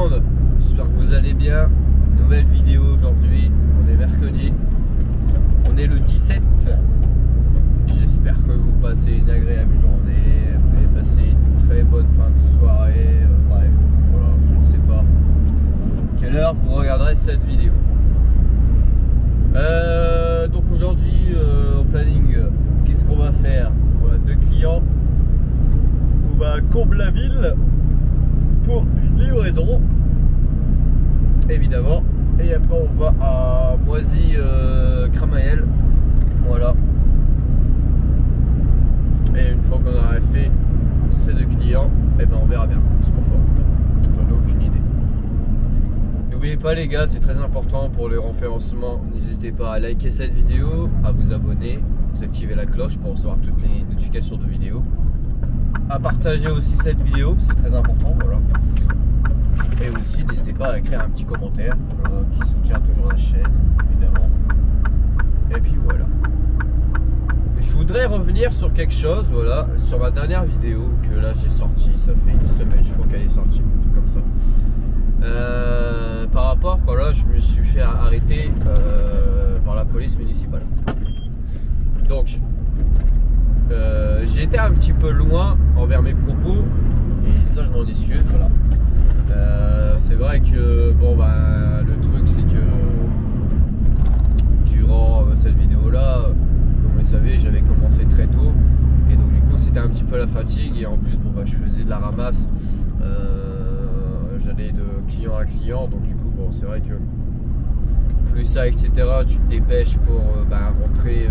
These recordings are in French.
monde, j'espère que vous allez bien. Nouvelle vidéo aujourd'hui, on est mercredi, on est le 17. J'espère que vous passez une agréable journée, vous avez passé une très bonne fin de soirée, bref, voilà, je ne sais pas quelle heure vous regarderez cette vidéo. Donc aujourd'hui au planning, qu'est-ce qu'on va faire? Voilà, 2 clients. On va à Comble-la-Ville pour une livraison, évidemment. Et après on va à Moisy-Cramayel. Voilà. Et une fois qu'on aura fait ces 2 clients, et ben on verra bien ce qu'on fera. J'en ai aucune idée. N'oubliez pas les gars, c'est très important pour le référencement. N'hésitez pas à liker cette vidéo, à vous abonner, vous activer la cloche pour recevoir toutes les notifications de vidéos. À partager aussi cette vidéo, c'est très important, voilà. Et aussi n'hésitez pas à écrire un petit commentaire qui soutient toujours la chaîne, évidemment. Et puis voilà. Je voudrais revenir sur quelque chose, voilà, sur ma dernière vidéo que là j'ai sortie, ça fait une semaine je crois qu'elle est sortie, un truc comme ça. Par rapport quand là je me suis fait arrêter par la police municipale. Donc j'ai été un petit peu loin envers mes propos et ça je m'en excuse, voilà. C'est vrai que bon bah le truc c'est que durant cette vidéo là, comme vous le savez, j'avais commencé très tôt et donc du coup c'était un petit peu la fatigue et en plus bon bah je faisais de la ramasse, j'allais de client à client, donc du coup bon c'est vrai que plus ça etc, tu te dépêches pour rentrer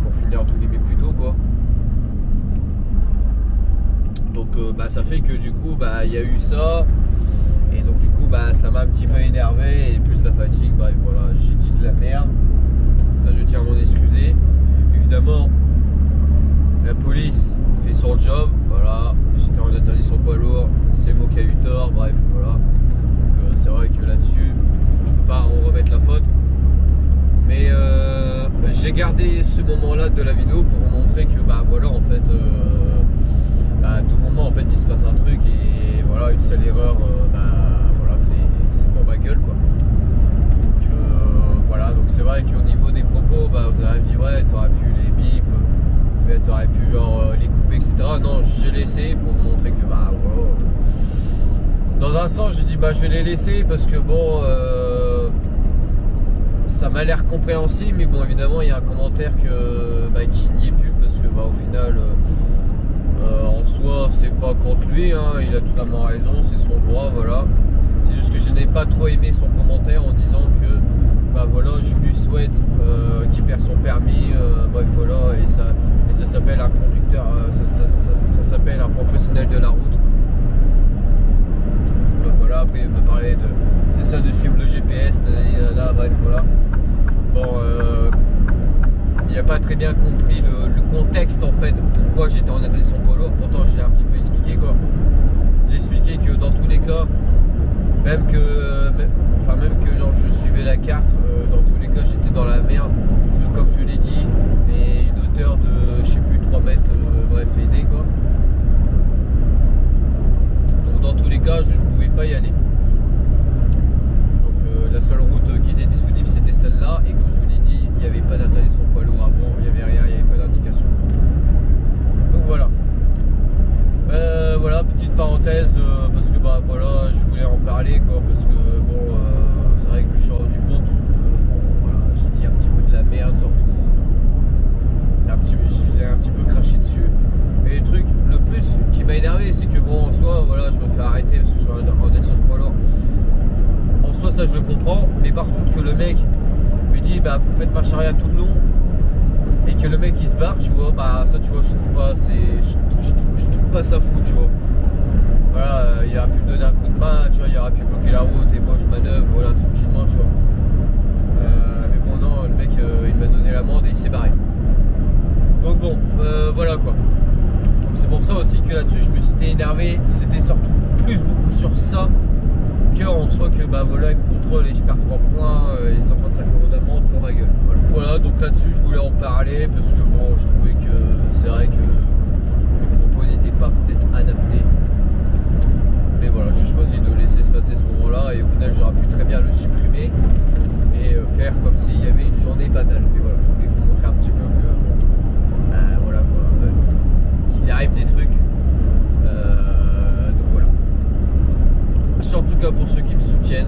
pour finir entre guillemets plus tôt quoi. Donc ça fait que du coup il y a eu ça et donc du coup ça m'a un petit peu énervé et plus la fatigue, voilà, j'ai dit de la merde, ça je tiens à m'en excuser. Évidemment la police fait son job, voilà, j'étais en interdiction poids lourd, c'est moi qui ai eu tort, bref voilà. Donc c'est vrai que là-dessus je peux pas en remettre la faute, mais j'ai gardé ce moment là de la vidéo pour vous montrer que voilà en fait à tout moment en fait il se passe un truc et voilà, une seule erreur voilà, c'est pour ma gueule quoi. Donc voilà, donc c'est vrai qu'au niveau des propos vous avez me dit ouais t'aurais pu les bip, mais t'aurais pu genre les couper etc. Non, j'ai laissé pour vous montrer que voilà. Dans un sens j'ai dit je vais les laisser parce que bon ça m'a l'air compréhensible, mais bon évidemment il y a un commentaire qui n'y est plus parce que au final en soi c'est pas contre lui, hein, il a totalement raison, c'est son droit, voilà. C'est juste que je n'ai pas trop aimé son commentaire en disant que voilà, je lui souhaite qu'il perd son permis, bref voilà, et ça s'appelle un conducteur, ça s'appelle un professionnel de la route. Voilà, après il me parlait de c'est ça de suivre le GPS, là, bref voilà. Bon il n'a pas très bien compris le contexte en fait, pourquoi j'étais en interdiction poids lourd. Pourtant je l'ai un petit peu expliqué quoi. J'ai expliqué que dans tous les cas, même que genre je suivais la carte, dans tous les cas j'étais dans la merde, comme je l'ai dit, et une hauteur de je sais plus 3 mètres, bref aidé quoi. Donc dans tous les cas je ne pouvais pas y aller. Donc la seule route qui était disponible c'était celle-là, et comme je vous l'ai dit, il n'y avait pas d'interdiction poids lourd avant, il n'y avait rien, il n'y avait pas d'indication. Donc voilà. Voilà, petite parenthèse, parce que voilà, je voulais en parler quoi, parce que bon c'est vrai que je me suis rendu compte, voilà, j'ai dit un petit peu de la merde surtout. J'ai un petit peu craché dessus. Et le truc, le plus qui m'a énervé, c'est que bon en soi, voilà, je me fais arrêter parce que je suis en interdiction poids lourd. En soi ça je le comprends, mais par contre que le mec me dit vous faites marche arrière tout le long et que le mec il se barre, tu vois, ça tu vois je trouve pas, je trouve pas ça fou, tu vois. Voilà, il aurait pu me donner un coup de main, tu vois, il aurait pu bloquer la route et moi je manœuvre, voilà, tranquillement, tu vois. Mais bon non, le mec il m'a donné l'amende et il s'est barré. Donc bon, voilà quoi. Donc c'est pour ça aussi que là-dessus je me suis énervé, c'était surtout beaucoup sur ça en soi que voilà il me contrôle et je perds 3 points et 135 € d'amende pour ma gueule. Voilà, donc là-dessus je voulais en parler parce que bon je trouvais que c'est vrai que mes propos n'étaient pas peut-être adaptés. Mais voilà, j'ai choisi de laisser se passer ce Merci en tout cas pour ceux qui me soutiennent.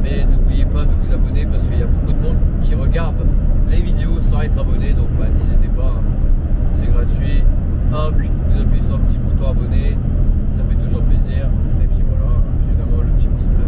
Mais n'oubliez pas de vous abonner parce qu'il y a beaucoup de monde qui regarde les vidéos sans être abonné. Donc n'hésitez pas, hein. C'est gratuit. Hop, vous appuyez sur un petit bouton abonné, ça fait toujours plaisir. Et puis voilà, évidemment le petit pouce bleu.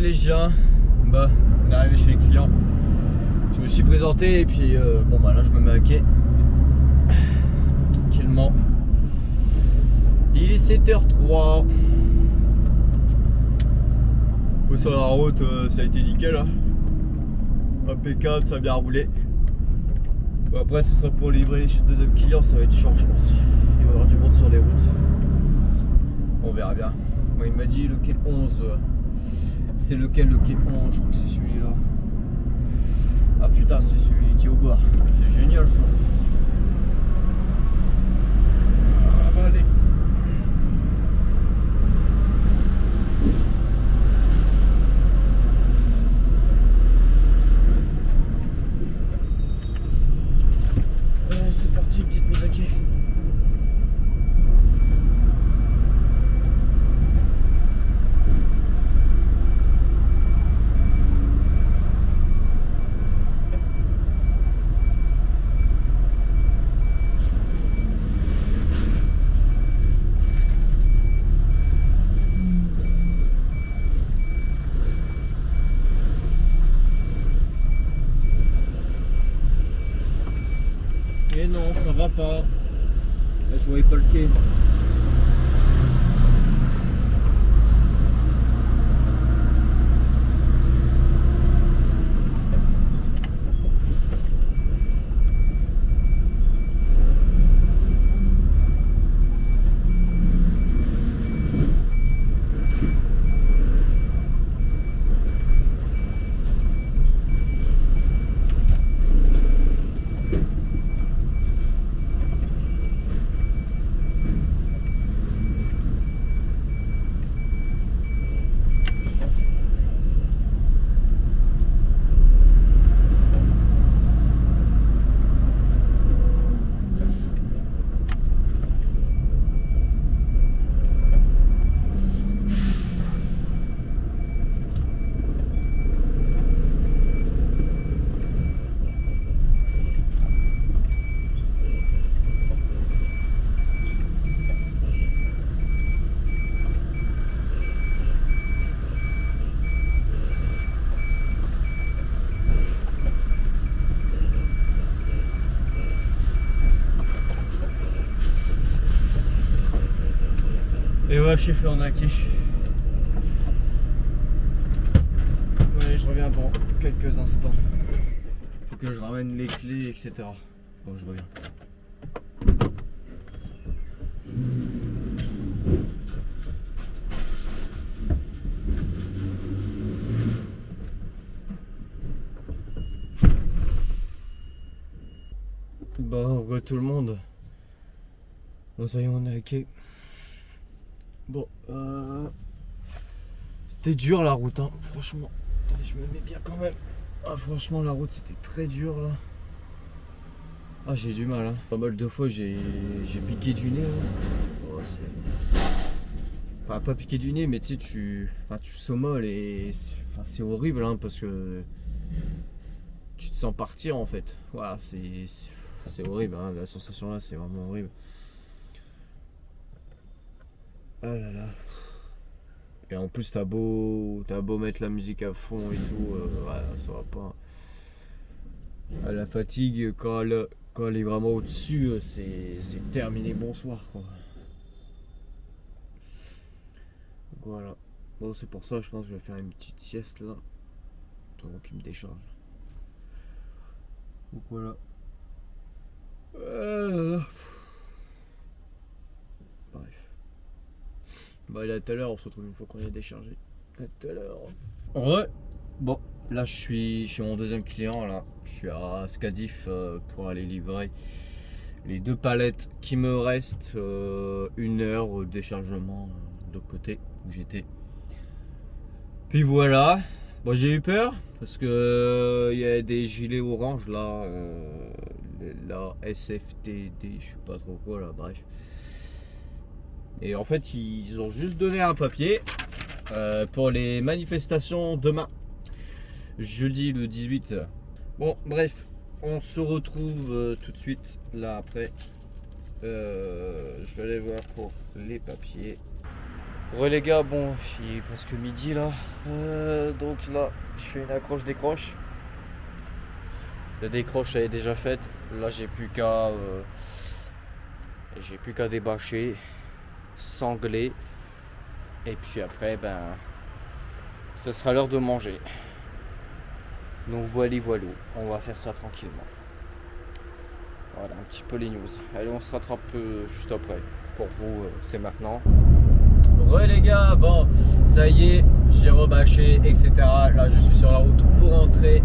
Les gens, bah on est arrivé chez les clients. Je me suis présenté et puis bon bah là je me mets à quai tranquillement. Il est 7h03. Sur la route ça a été nickel hein. Impeccable, ça a bien roulé. Bon, après ce sera pour livrer chez le deuxième client, ça va être chiant je pense. Il va y avoir du monde sur les routes. On verra bien. Moi il m'a dit le quai 11. C'est lequel le quai 11? Je crois que c'est celui-là. Ah putain, c'est celui qui est au bord. C'est génial ça. Ah bah allez. C'est parti, une petite mise à quai. Et non, ça va pas. Là, je voyais pas le quai. va chez Fernaki. Ouais, je reviens dans quelques instants. Faut que je ramène les clés, etc. Bon, je reviens. Bon, re tout le monde. Bon, ça y est, on est ok. Bon, c'était dur la route, hein, franchement. Attendez, je me mets bien quand même. Ah, franchement, la route c'était très dur là. Ah, j'ai du mal, hein. Pas mal de fois, j'ai piqué du nez. Hein. Oh, enfin, pas piqué du nez, mais tu sais, tu sommoles et c'est horrible, hein, parce que tu te sens partir en fait. Voilà, c'est horrible, hein. La sensation là, c'est vraiment horrible. Ah là là. Et en plus t'as beau mettre la musique à fond et tout, ouais, ça va pas. À la fatigue, quand elle est vraiment au-dessus, c'est terminé, bonsoir quoi. Voilà. Bon, c'est pour ça, je pense que je vais faire une petite sieste là. Tant qu'il me décharge. Donc voilà. Bref. Bah là tout à l'heure, on se retrouve une fois qu'on est déchargé. À tout à l'heure. Ouais. Bon, là je suis chez mon deuxième client là. Je suis à Scadif pour aller livrer les 2 palettes qui me restent. 1 heure au déchargement de l'autre côté où j'étais. Puis voilà. Bon, j'ai eu peur parce que il y a des gilets orange là. La SFTD, je sais pas trop quoi là, bref. Et en fait, ils ont juste donné un papier pour les manifestations demain, jeudi le 18. Bon, bref, on se retrouve tout de suite là après. Je vais aller voir pour les papiers. Ouais les gars, bon, il est presque midi là. Donc là, je fais une accroche-décroche. La décroche elle est déjà faite. Là, j'ai plus qu'à débâcher, sangler, et puis après ben ce sera l'heure de manger. Donc voilà, on va faire ça tranquillement. Voilà un petit peu les news. Allez, on se rattrape juste après. Pour vous, c'est maintenant. Ouais les gars, bon ça y est, j'ai rebâché, etc. Là je suis sur la route pour rentrer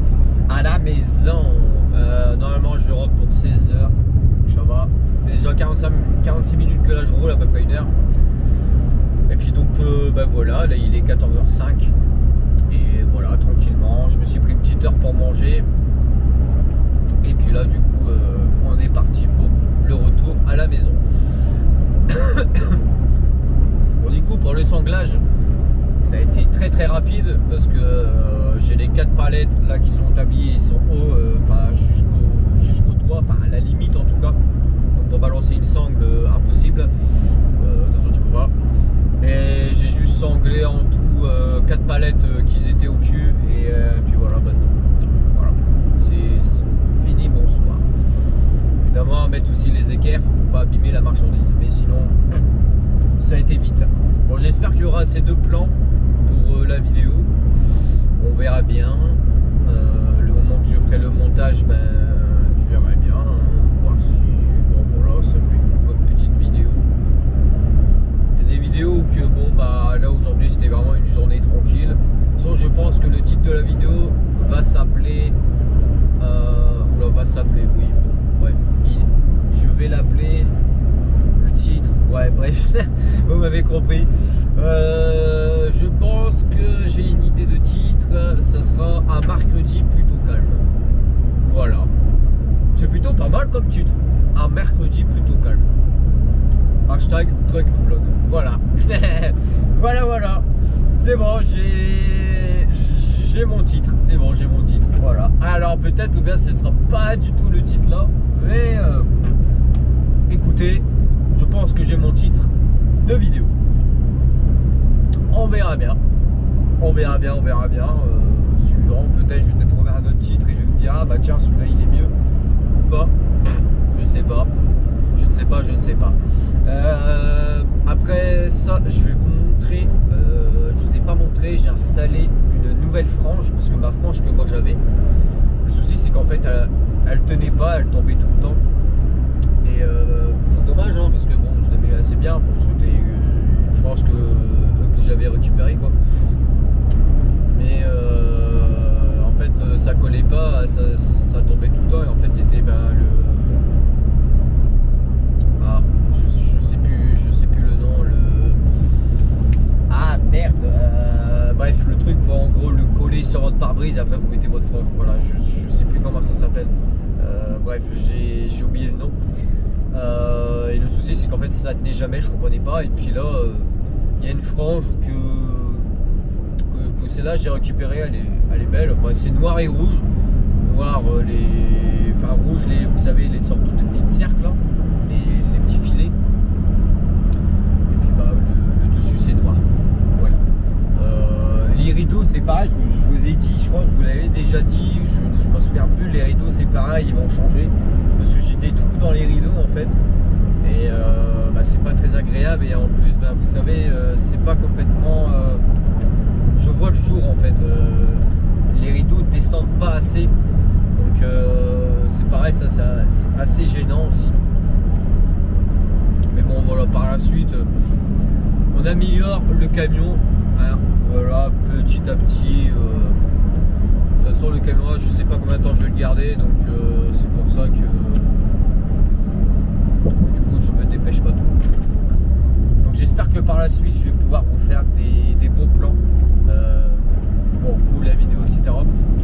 à la maison. Normalement je rentre pour 16h. Ça va. Il y a déjà 46 minutes que là je roule, à peu près 1 heure. Et puis donc ben voilà, là il est 14h05. Et voilà, tranquillement. Je me suis pris une petite heure pour manger. Et puis là du coup on est parti pour le retour à la maison. Bon, du coup pour le sanglage, ça a été très très rapide parce que j'ai les 4 palettes là qui sont tabliées, ils sont hauts, enfin jusqu'au toit, enfin à la limite en tout cas. Donc pour balancer une sangle, impossible. De toute façon tu peux pas. Et j'ai juste sanglé en tout 4 palettes qui étaient au cul et puis voilà, basta. Voilà, c'est fini, bonsoir. Évidemment mettre aussi les équerres pour pas abîmer la marchandise, mais sinon ça a été vite. Bon, j'espère qu'il y aura ces 2 plans pour la vidéo. On verra bien. Le moment que je ferai le montage, ben je verrai bien. Voir si bon voilà, ça fait une bonne petite vidéo. Il y a des vidéos où que bon bah là aujourd'hui c'était vraiment une journée tranquille. Sauf je pense que le titre de la vidéo va s'appeler oui, bon, bref, je vais l'appeler le titre, ouais bref, vous m'avez compris. Je pense que j'ai une idée de titre, ça sera un mercredi plutôt calme. Voilà, c'est plutôt pas mal comme titre, un mercredi plutôt calme. Hashtag truck vlog. Voilà. voilà. C'est bon, j'ai mon titre. C'est bon, j'ai mon titre. Voilà. Alors peut-être ou bien ce sera pas du tout le titre là. Mais écoutez, je pense que j'ai mon titre de vidéo. On verra bien. Suivant, peut-être je vais peut-être trouver un autre titre et je vais me dire ah bah tiens celui-là il est mieux. Ou pas. Je sais pas. sais pas, je ne sais pas. Après ça, je vais vous montrer, je vous ai pas montré, j'ai installé une nouvelle frange, parce que ma frange que moi j'avais, le souci c'est qu'en fait elle tenait pas, elle tombait tout le temps. Et c'est dommage, hein, parce que bon, je l'aimais assez bien, bon, c'était une frange que j'avais récupérée quoi. Mais en fait ça collait pas, ça tombait tout le temps, et en fait c'était je sais plus le nom, merde, bref, le truc pour en gros le coller sur votre pare-brise, après vous mettez votre frange, voilà, je sais plus comment ça s'appelle, bref, j'ai oublié le nom, et le souci c'est qu'en fait ça tenait jamais, je comprenais pas, et puis là il y a une frange que celle-là j'ai récupérée, elle est belle, bah, c'est noir et rouge, noir rouge, vous savez, les sortes de petits cercles là, les petits filets, et puis bah le dessus c'est noir, voilà. Les rideaux c'est pareil, je vous ai dit, je crois que je vous l'avais déjà dit, je m'en souviens plus, les rideaux c'est pareil, ils vont changer, parce que j'ai des trous dans les rideaux en fait, et c'est pas très agréable, et en plus vous savez, c'est pas complètement, je vois le jour en fait, les rideaux descendent pas assez, donc c'est pareil, ça c'est assez gênant aussi. Mais bon voilà, par la suite on améliore le camion, hein, voilà, petit à petit. De toute façon le camion, je sais pas combien de temps je vais le garder, donc c'est pour ça que du coup je me dépêche pas trop. Donc j'espère que par la suite je vais pouvoir vous faire des bons plans pour vous, la vidéo, etc.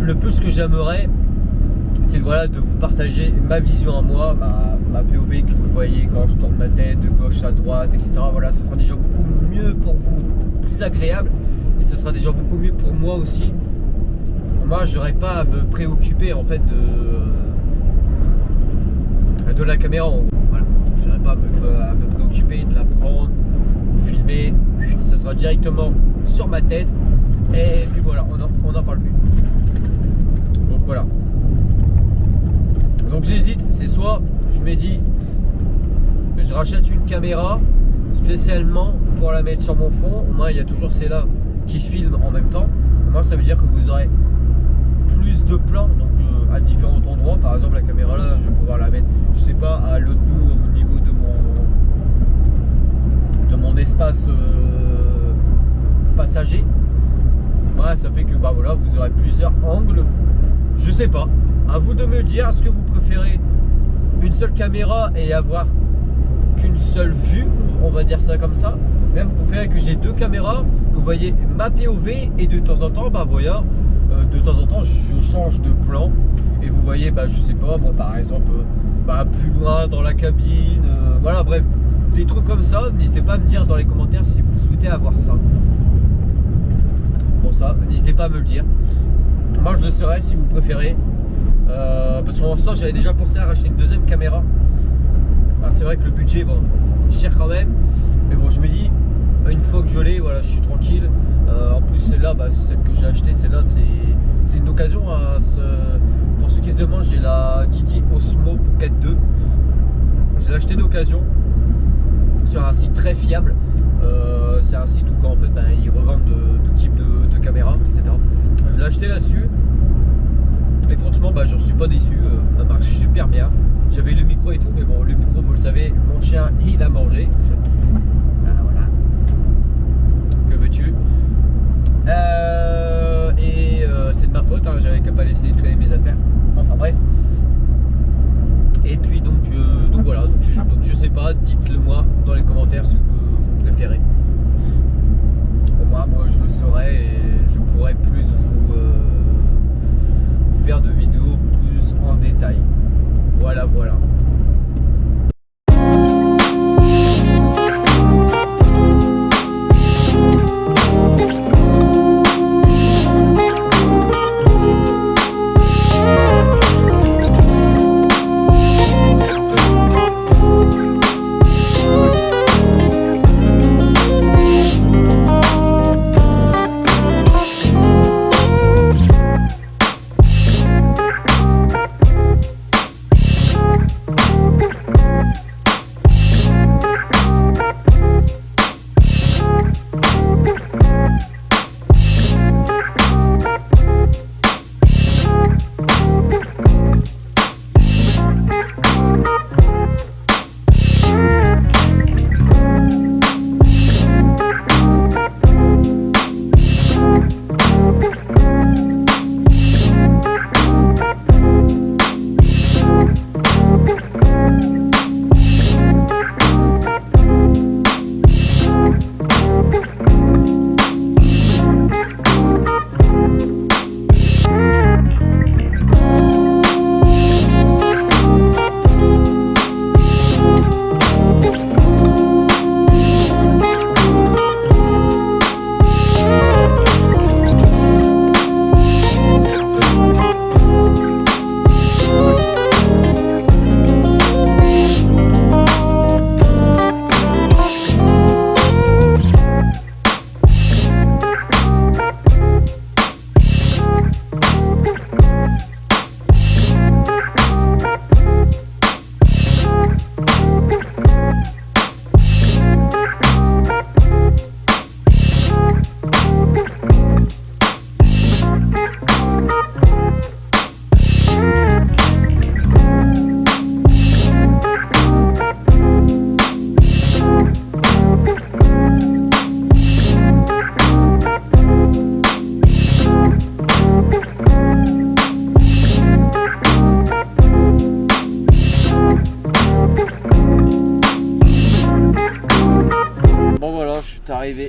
Le plus que j'aimerais, c'est voilà, de vous partager ma vision à moi, ma POV que vous voyez quand je tourne ma tête de gauche à droite, etc. Voilà, ça sera déjà beaucoup mieux pour vous, plus agréable, et ça sera déjà beaucoup mieux pour moi aussi. Moi, j'aurais pas à me préoccuper en fait de la caméra. En gros. Voilà, j'aurais pas à me préoccuper de la prendre, ou filmer. Ça sera directement sur ma tête, et puis voilà, on n'en parle plus. Donc voilà. Donc j'hésite, c'est soit je me dis que je rachète une caméra spécialement pour la mettre sur mon fond, au moins il y a toujours celle-là qui filme en même temps, au moins ça veut dire que vous aurez plus de plans, donc à différents endroits. Par exemple la caméra là, je vais pouvoir la mettre, je sais pas, à l'autre bout au niveau de mon espace passager. Ouais, ça fait que voilà, vous aurez plusieurs angles, je sais pas. À vous de me dire, est-ce que vous préférez une seule caméra et avoir qu'une seule vue, on va dire ça comme ça, même vous préférez que j'ai deux caméras, que vous voyez ma POV, et de temps en temps, voilà, de temps en temps je change de plan, et vous voyez, je sais pas, bon, par exemple, plus loin dans la cabine, voilà, bref, des trucs comme ça. N'hésitez pas à me dire dans les commentaires si vous souhaitez avoir ça. Bon, ça, n'hésitez pas à me le dire. Moi je le saurais si vous préférez. Parce que pour l'instant j'avais déjà pensé à racheter une deuxième caméra. Alors c'est vrai que le budget, bon, est cher quand même, mais bon, je me dis, une fois que je l'ai, voilà, je suis tranquille. En plus celle-là, celle que j'ai achetée, celle-là c'est une occasion, hein. Pour ceux qui se demandent, j'ai la Didi Osmo Pocket 2. Je l'ai acheté d'occasion sur un site très fiable. C'est un site où en fait ils revendent tout type de caméras, etc. Je l'ai acheté là-dessus. Et franchement, j'en suis pas déçu, ça marche super bien. J'avais le micro et tout, mais bon, le micro, vous le savez, mon chien, il a mangé. Voilà. Que veux-tu? C'est de ma faute, hein, j'avais qu'à pas laisser traîner mes affaires. Enfin bref. Et puis donc voilà, donc je sais pas, dites-le moi dans les commentaires ce que vous préférez. Au moins, moi je le saurais, et je pourrais plus vous faire de vidéos plus en détail. Voilà.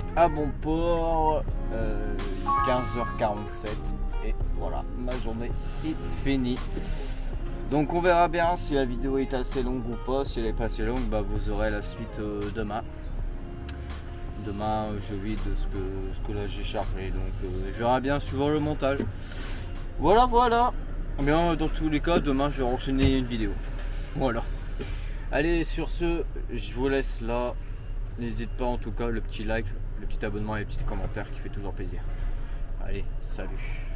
arrivé à bon port, 15h47 et voilà, ma journée est finie. Donc on verra bien si la vidéo est assez longue ou pas. Si elle est pas assez longue, bah vous aurez la suite demain. Demain je vis de ce que là j'ai chargé, donc je verrai bien suivant le montage. Voilà. Bien, dans tous les cas, demain je vais enchaîner une vidéo. Voilà. Allez, sur ce, je vous laisse là. N'hésite pas en tout cas, le petit like, le petit abonnement et le petit commentaire qui fait toujours plaisir. Allez, salut.